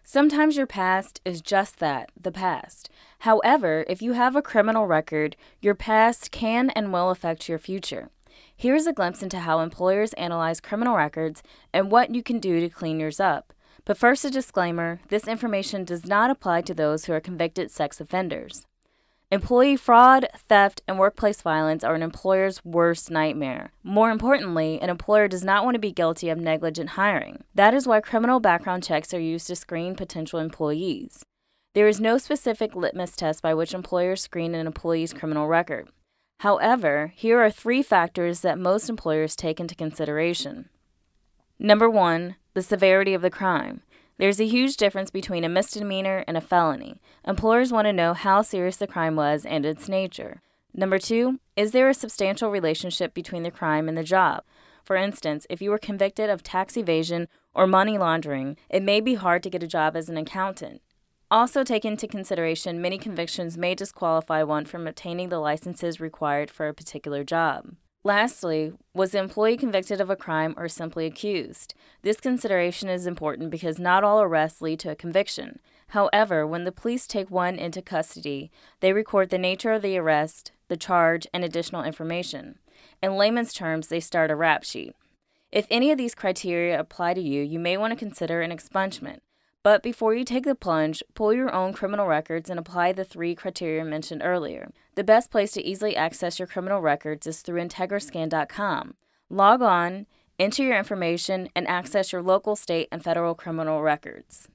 Sometimes your past is just that, the past. However, if you have a criminal record, your past can and will affect your future. Here's a glimpse into how employers analyze criminal records and what you can do to clean yours up. But first, a disclaimer: this information does not apply to those who are convicted sex offenders. Employee fraud, theft, and workplace violence are an employer's worst nightmare. More importantly, an employer does not want to be guilty of negligent hiring. That is why criminal background checks are used to screen potential employees. There is no specific litmus test by which employers screen an employee's criminal record. However, here are 3 factors that most employers take into consideration. Number 1, the severity of the crime. There's a huge difference between a misdemeanor and a felony. Employers want to know how serious the crime was and its nature. Number 2, is there a substantial relationship between the crime and the job? For instance, if you were convicted of tax evasion or money laundering, it may be hard to get a job as an accountant. Also take into consideration many convictions may disqualify one from obtaining the licenses required for a particular job. Lastly, was the employee convicted of a crime or simply accused? This consideration is important because not all arrests lead to a conviction. However, when the police take one into custody, they record the nature of the arrest, the charge, and additional information. In layman's terms, they start a rap sheet. If any of these criteria apply to you, you may want to consider an expungement. But before you take the plunge, pull your own criminal records and apply the 3 criteria mentioned earlier. The best place to easily access your criminal records is through IntegraScan.com. Log on, enter your information, and access your local, state, and federal criminal records.